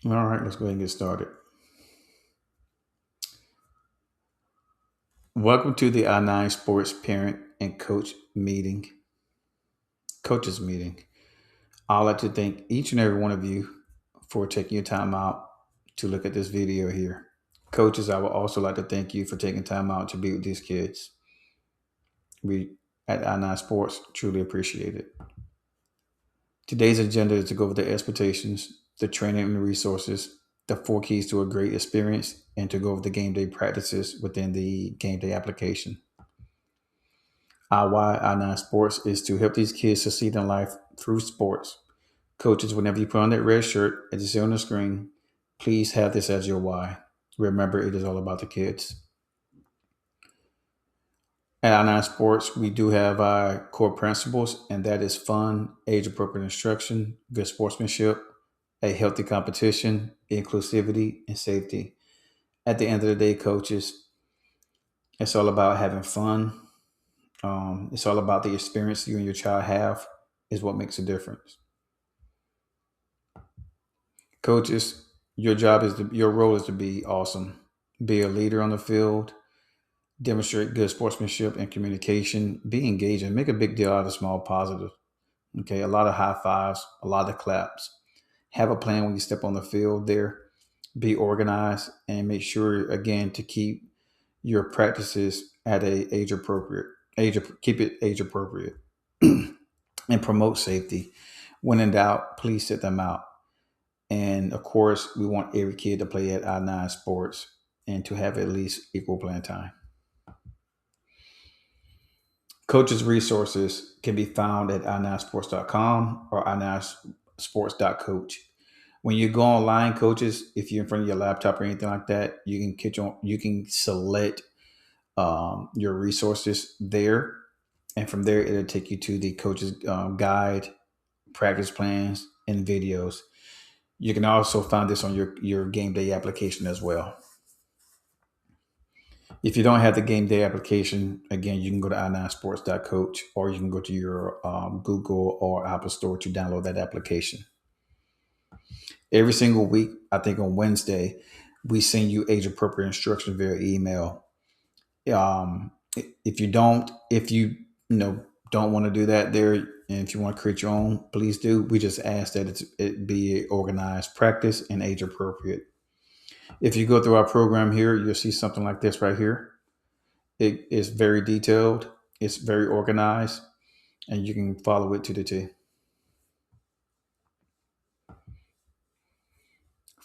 All right, let's go ahead and get started. Welcome to the I9 Sports Parent and Coaches Meeting. I'd like to thank each and every one of you for taking your time out to look at this video here. Coaches, I would also like to thank you for taking time out to be with these kids. We at I9 Sports truly appreciate it. Today's agenda is to go over the expectations, the training and the resources, the four keys to a great experience, and to go over the game day practices within the game day application. Our why I9 Sports is to help these kids succeed in life through sports. Coaches, whenever you put on that red shirt, as you see on the screen, please have this as your why. Remember, it is all about the kids. At I9 Sports, we do have our core principles, and that is fun, age appropriate instruction, good sportsmanship, a healthy competition, inclusivity, and safety. At the end of the day, coaches, it's all about having fun. It's all about the experience you and your child have is what makes a difference. Coaches, your role is to be awesome, be a leader on the field, demonstrate good sportsmanship and communication, be engaging, make a big deal out of small positives. Okay, a lot of high fives, a lot of claps. Have a plan when you step on the field there. Be organized and make sure again to keep your practices at a keep it age appropriate and promote safety. When in doubt, please sit them out. And of course, we want every kid to play at I9 Sports and to have at least equal playing time. Coaches' resources can be found at i9sports.com or i9sports.coach. When you go online, coaches, if you're in front of your laptop or anything like that, you can select your resources there, and from there it'll take you to the coaches guide, practice plans, and videos. You can also find this on your game day application as well. If you don't have the game day application, again, you can go to i9sports.coach or you can go to your Google or Apple Store to download that application. Every single week, I think on Wednesday, we send you age appropriate instructions via email. If you don't want to do that there, and if you want to create your own, please do. We just ask that it be organized practice and age appropriate. If you go through our program here, you'll see something like this right here. It is very detailed, it's very organized, and you can follow it to the T.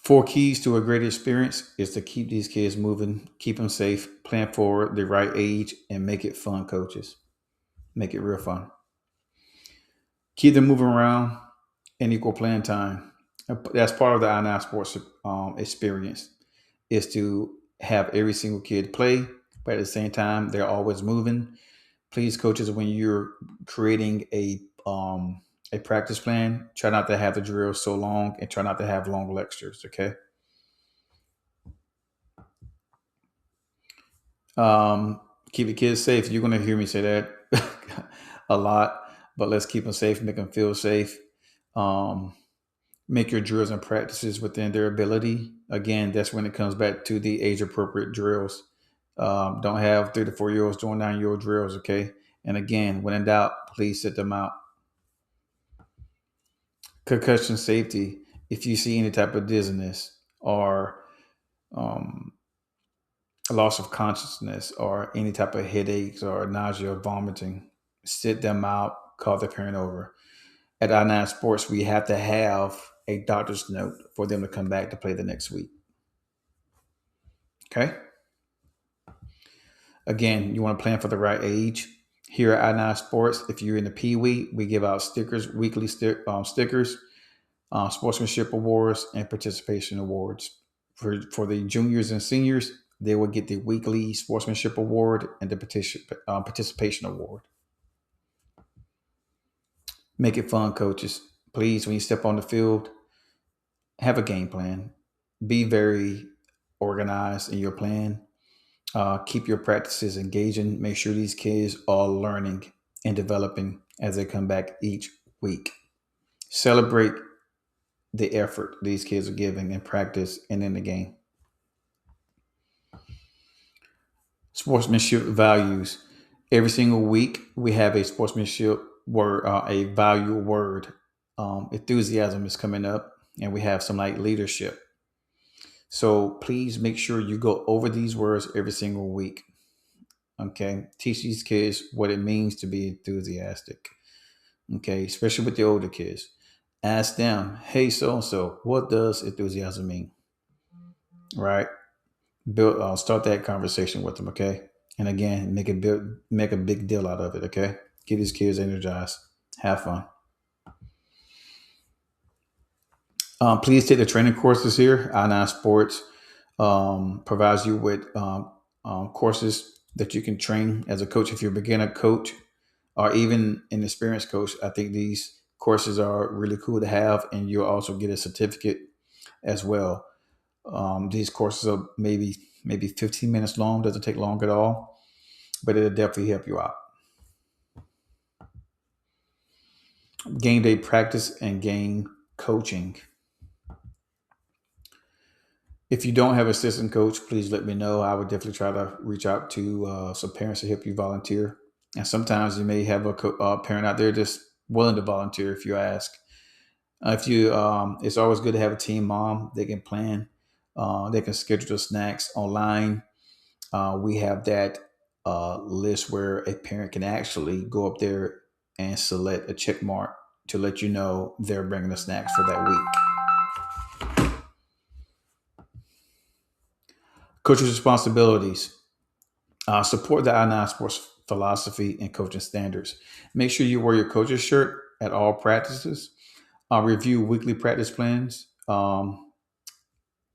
Four keys to a great experience is to keep these kids moving, keep them safe, plan for the right age, and make it fun, coaches. Make it real fun. Keep them moving around and equal playing time. That's part of the I9 sports experience is to have every single kid play, but at the same time, they're always moving. Please, coaches, when you're creating a practice plan, try not to have the drill so long and try not to have long lectures. Okay. Keep the kids safe. You're gonna hear me say that a lot, but let's keep them safe, make them feel safe. Um, Make your drills and practices within their ability. Again, that's when it comes back to the age appropriate drills. Don't have 3 to 4 year olds doing 9 year old drills. Okay. And again, when in doubt, please sit them out. Concussion safety. If you see any type of dizziness or um, loss of consciousness or any type of headaches or nausea or vomiting, sit them out, call the parent over. At I9 Sports, we have to have a doctor's note for them to come back to play the next week. Okay. Again, you want to plan for the right age. Here at I9 Sports, if you're in the Pee Wee, we give out stickers, weekly stickers, sportsmanship awards, and participation awards. For the juniors and seniors, they will get the weekly sportsmanship award and the participation award. Make it fun, coaches. Please, when you step on the field, have a game plan. Be very organized in your plan. Keep your practices engaging. Make sure these kids are learning and developing as they come back each week. Celebrate the effort these kids are giving in practice and in the game. Sportsmanship values. Every single week, we have a sportsmanship word, a value word. Enthusiasm is coming up, and we have some like leadership. So please make sure you go over these words every single week. Okay, teach these kids what it means to be enthusiastic. Okay, especially with the older kids. Ask them, hey, so and so, what does enthusiasm mean? Right? Build, start that conversation with them. Okay, and again, make a big deal out of it. Okay, get these kids energized, have fun. Please take the training courses here. I9 Sports provides you with courses that you can train as a coach. If you're a beginner coach or even an experienced coach, I think these courses are really cool to have, and you'll also get a certificate as well. These courses are maybe 15 minutes long. Doesn't take long at all, but it'll definitely help you out. Game day practice and game coaching. If you don't have an assistant coach, please let me know. I would definitely try to reach out to some parents to help you volunteer. And sometimes you may have a parent out there just willing to volunteer if you ask. If you, it's always good to have a team mom. They can plan. They can schedule the snacks online. We have that list where a parent can actually go up there and select a check mark to let you know they're bringing the snacks for that week. Coaches' responsibilities. Support the I9 Sports philosophy and coaching standards. Make sure you wear your coach's shirt at all practices. Review weekly practice plans.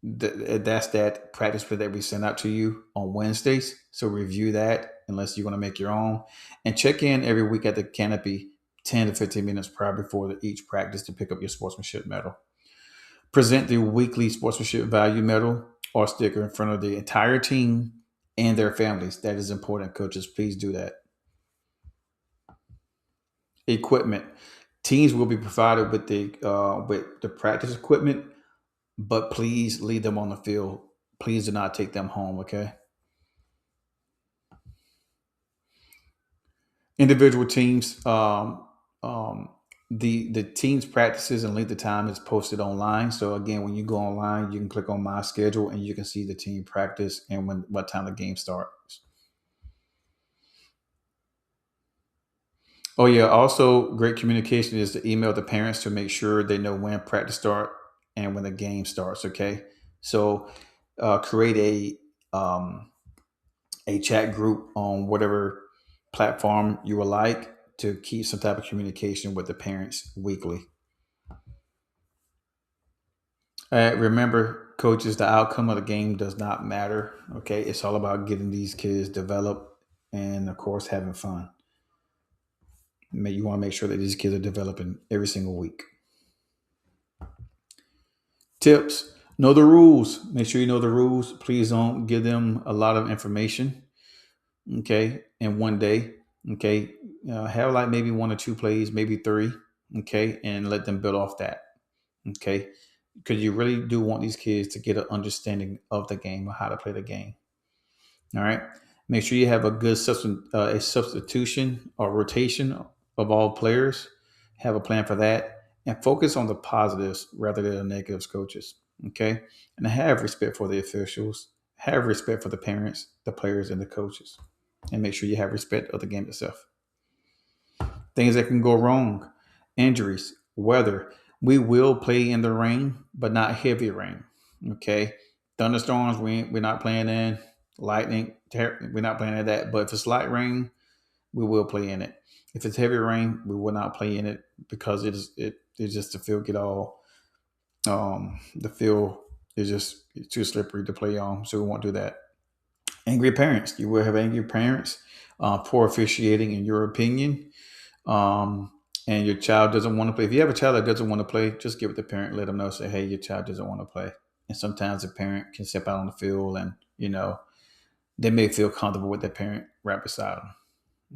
That's that practice plan that we send out to you on Wednesdays. So review that unless you want to make your own. And check in every week at the canopy 10 to 15 minutes prior before each practice to pick up your sportsmanship medal. Present the weekly sportsmanship value medal or sticker in front of the entire team and their families. That is important, coaches. Please do that. Equipment. Teams will be provided with the practice equipment, but please leave them on the field. Please do not take them home. Okay. Individual teams. The team's practices and length of time is posted online. So again, when you go online, you can click on my schedule and you can see the team practice and what time the game starts. Oh yeah, also great communication is to email the parents to make sure they know when practice start and when the game starts. Okay, so create a chat group on whatever platform you would like to keep some type of communication with the parents weekly. Remember, coaches, the outcome of the game does not matter. Okay, it's all about getting these kids developed and, of course, having fun. You want to make sure that these kids are developing every single week. Tips: know the rules. Make sure you know the rules. Please don't give them a lot of information. Okay, in one day. Okay, have like maybe one or two plays, maybe three. Okay, and let them build off that. Okay, because you really do want these kids to get an understanding of the game or how to play the game. All right. Make sure you have a good a substitution or rotation of all players. Have a plan for that and focus on the positives rather than the negatives, coaches. Okay. And have respect for the officials, have respect for the parents, the players, and the coaches. And make sure you have respect of the game itself. Things that can go wrong: injuries, weather. We will play in the rain, but not heavy rain. Okay. Thunderstorms, we're not playing in. Lightning, we're not playing in that. But if it's light rain, we will play in it. If it's heavy rain, we will not play in it because it's just the field get all the field is just too slippery to play on, so we won't do that. Angry parents, you will have angry parents. Poor officiating, in your opinion, and your child doesn't want to play. If you have a child that doesn't want to play, just give it to the parent. Let them know. Say, hey, your child doesn't want to play. And sometimes the parent can step out on the field, and they may feel comfortable with their parent right beside them.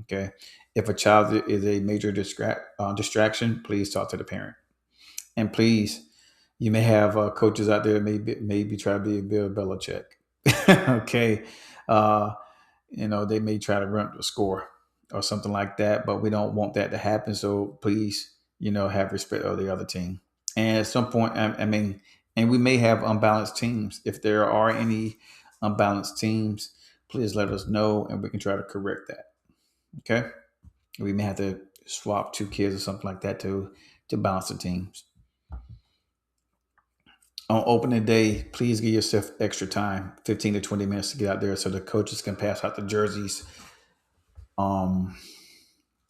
Okay. If a child is a major distraction, please talk to the parent. And please You may have coaches out there that maybe try to be a Bill Belichick. Okay. Uh, they may try to run up the score or something like that, but we don't want that to happen. So please, have respect of the other team. And at some point, I mean, and we may have unbalanced teams. If there are any unbalanced teams, please let us know and we can try to correct that. Okay. We may have to swap two kids or something like that to balance the teams. On opening day, please give yourself extra time, 15 to 20 minutes to get out there so the coaches can pass out the jerseys.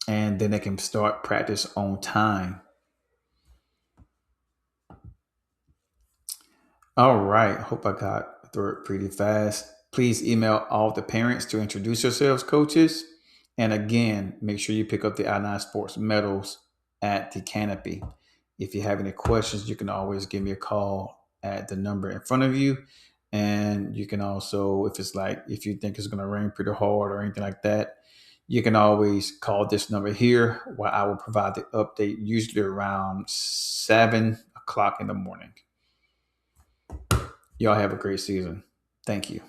And then they can start practice on time. All right. Hope I got through it pretty fast. Please email all the parents to introduce yourselves, coaches. And again, make sure you pick up the I9 Sports medals at the canopy. If you have any questions, you can always give me a call at the number in front of you. And you can also, if you think it's going to rain pretty hard or anything like that, you can always call this number here where I will provide the update, usually around 7 o'clock in the morning. Y'all have a great season. Thank you.